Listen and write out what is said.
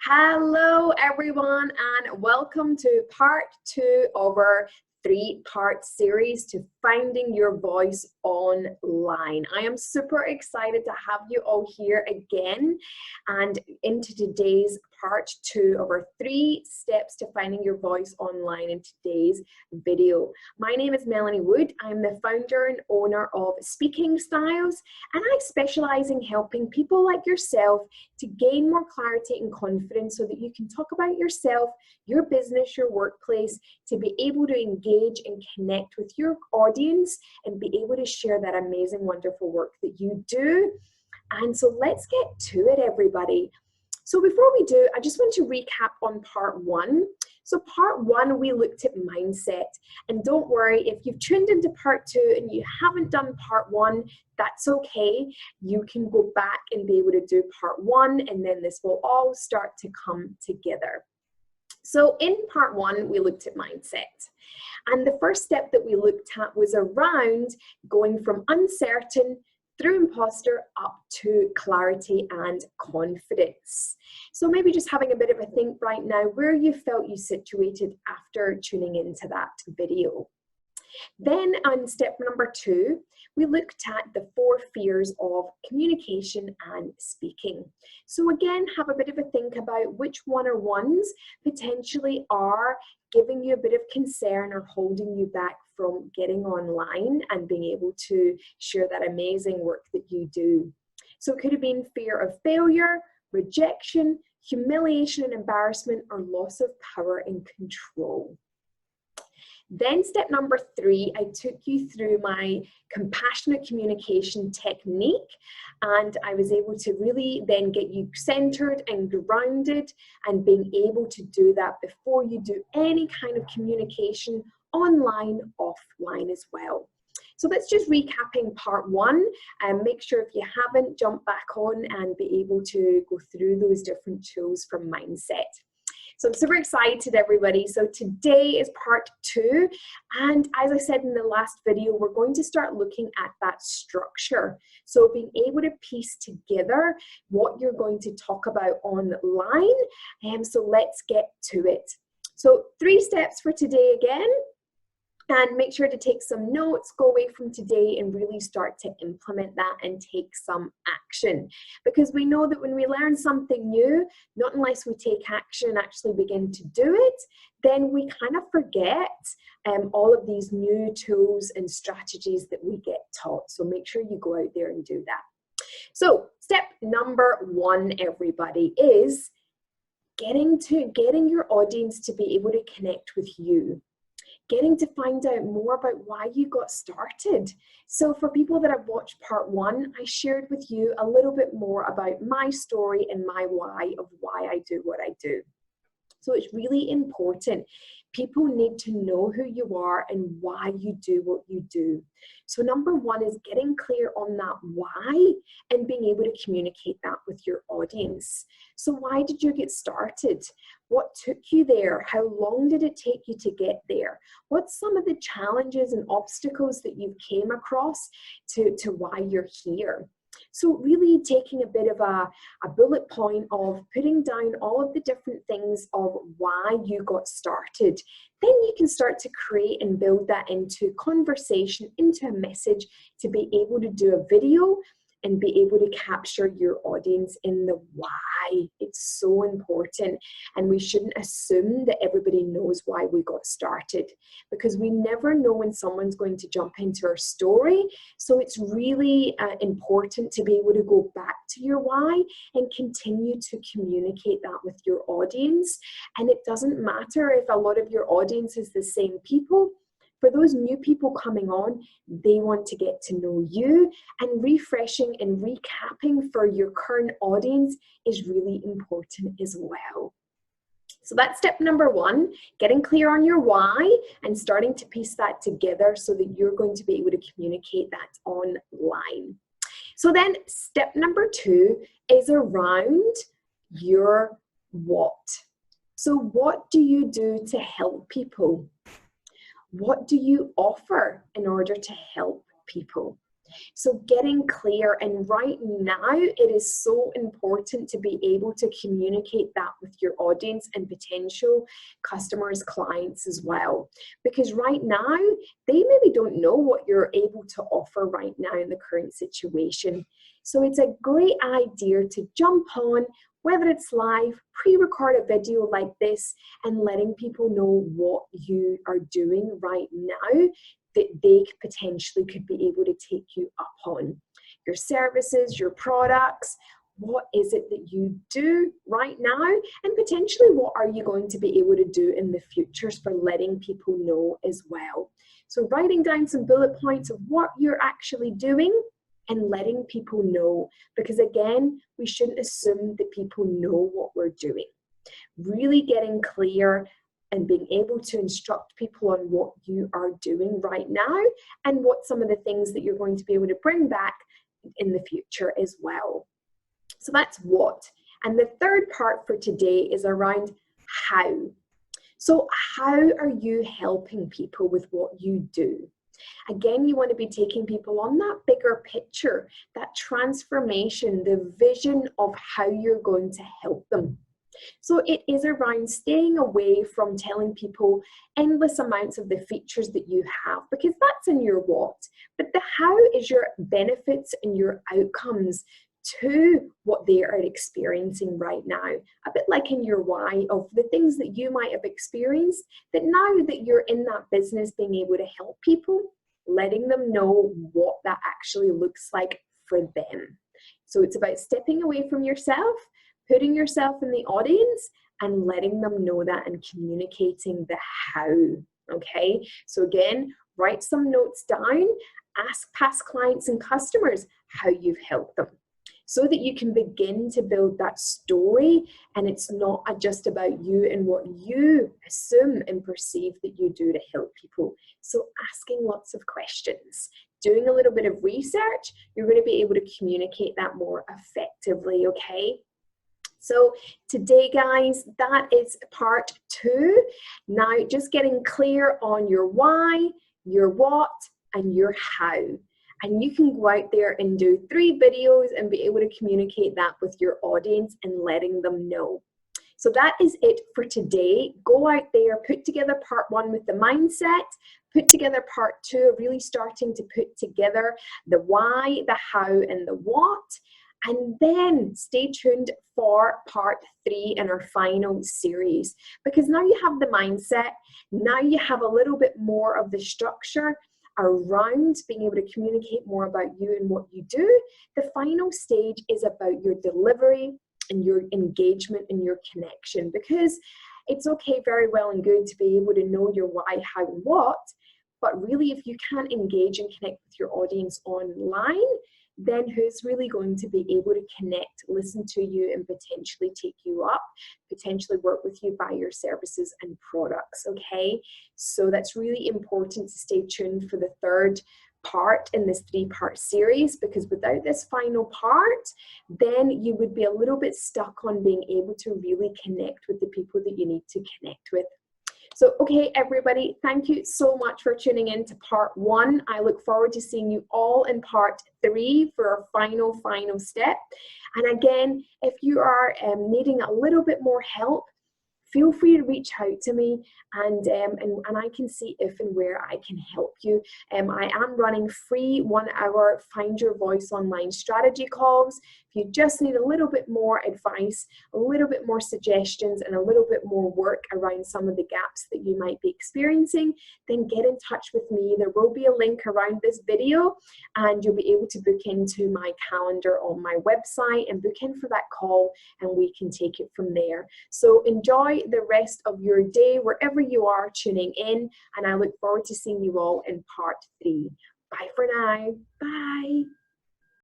Hello, everyone, and welcome to part two of our three-part series to finding your voice online. I am super excited to have you all here again and into today's part two of our 3 steps to finding your voice online in today's video. My name is Melanie Wood. I'm the founder and owner of Speaking Styles, and I specialize in helping people like yourself to gain more clarity and confidence so that you can talk about yourself, your business, your workplace, to be able to engage and connect with your audience and be able to share that amazing, wonderful work that you do. And so let's get to it, everybody. So before we do, I just want to recap on part one. So part one, we looked at mindset. And don't worry, if you've tuned into part two and you haven't done part one, that's okay. You can go back and be able to do part one, and then this will all start to come together. So in part one, we looked at mindset. And the first step that we looked at was around going from uncertain through imposter up to clarity and confidence. So maybe just having a bit of a think right now where you felt you situated after tuning into that video. Then on step number 2, we looked at the 4 fears of communication and speaking. So again, have a bit of a think about which one or ones potentially are giving you a bit of concern or holding you back from getting online and being able to share that amazing work that you do. So it could have been fear of failure, rejection, humiliation and embarrassment, or loss of power and control. Then step number 3, I took you through my compassionate communication technique, and I was able to really then get you centered and grounded and being able to do that before you do any kind of communication online, offline as well. So let's just recapping part 1 and make sure if you haven't, jump back on and be able to go through those different tools from mindset. So I'm super excited, everybody. So today is part 2. And as I said in the last video, we're going to start looking at that structure. So being able to piece together what you're going to talk about online. And so let's get to it. So 3 steps for today again. And make sure to take some notes, go away from today and really start to implement that and take some action. Because we know that when we learn something new, not unless we take action and actually begin to do it, then we kind of forget all of these new tools and strategies that we get taught. So make sure you go out there and do that. So step number 1, everybody, is getting your audience to be able to connect with you. Getting to find out more about why you got started. So for people that have watched part 1, I shared with you a little bit more about my story and my why of why I do what I do. So it's really important. People need to know who you are and why you do what you do. So number 1 is getting clear on that why and being able to communicate that with your audience. So why did you get started? What took you there? How long did it take you to get there? What's some of the challenges and obstacles that you came across to why you're here? So really taking a bit of a bullet point of putting down all of the different things of why you got started. Then you can start to create and build that into conversation, into a message, to be able to do a video and be able to capture your audience in the why. It's so important. And we shouldn't assume that everybody knows why we got started, because we never know when someone's going to jump into our story. So it's really important to be able to go back to your why and continue to communicate that with your audience. And it doesn't matter if a lot of your audience is the same people. For those new people coming on, they want to get to know you, and refreshing and recapping for your current audience is really important as well. So that's step number 1, getting clear on your why and starting to piece that together so that you're going to be able to communicate that online. So then step number 2 is around your what. So what do you do to help people? What do you offer in order to help people? So getting clear, and right now it is so important to be able to communicate that with your audience and potential customers, clients as well. Because right now, they maybe don't know what you're able to offer right now in the current situation. So it's a great idea to jump on, whether it's live, pre-record a video like this, and letting people know what you are doing right now that they potentially could be able to take you up on. Your services, your products, what is it that you do right now, and potentially what are you going to be able to do in the futures for letting people know as well. So writing down some bullet points of what you're actually doing and letting people know, because again, we shouldn't assume that people know what we're doing. Really getting clear and being able to instruct people on what you are doing right now and what some of the things that you're going to be able to bring back in the future as well. So that's what. And the third part for today is around how. So how are you helping people with what you do? Again, you want to be taking people on that bigger picture, that transformation, the vision of how you're going to help them. So it is around staying away from telling people endless amounts of the features that you have, because that's in your what. But the how is your benefits and your outcomes to what they are experiencing right now. A bit like in your why of the things that you might have experienced, that now that you're in that business, being able to help people, letting them know what that actually looks like for them. So it's about stepping away from yourself, putting yourself in the audience and letting them know that and communicating the how, okay? So again, write some notes down, ask past clients and customers how you've helped them so that you can begin to build that story and it's not just about you and what you assume and perceive that you do to help people. So asking lots of questions, doing a little bit of research, you're going to be able to communicate that more effectively, okay? So today, guys, that is part 2. Now, just getting clear on your why, your what, and your how. And you can go out there and do 3 videos and be able to communicate that with your audience and letting them know. So that is it for today. Go out there, put together part 1 with the mindset, put together part 2, really starting to put together the why, the how, and the what. And then stay tuned for part 3 in our final series, because now you have the mindset, now you have a little bit more of the structure around being able to communicate more about you and what you do. The final stage is about your delivery and your engagement and your connection, because it's okay, very well and good to be able to know your why, how, and what, but really if you can't engage and connect with your audience online, then who's really going to be able to connect, listen to you, and potentially take you up, potentially work with you, buy your services and products, okay? So that's really important to stay tuned for the third part in this 3-part series, because without this final part, then you would be a little bit stuck on being able to really connect with the people that you need to connect with. So, okay, everybody, thank you so much for tuning in to part 1. I look forward to seeing you all in part 3 for our final step. And again, if you are needing a little bit more help, feel free to reach out to me and I can see if and where I can help you. I am running free 1-hour Find Your Voice online strategy calls. If you just need a little bit more advice, a little bit more suggestions, and a little bit more work around some of the gaps that you might be experiencing, then get in touch with me. There will be a link around this video and you'll be able to book into my calendar on my website and book in for that call, and we can take it from there. So enjoy the rest of your day wherever you are tuning in, and I look forward to seeing you all in part 3. Bye for now. Bye.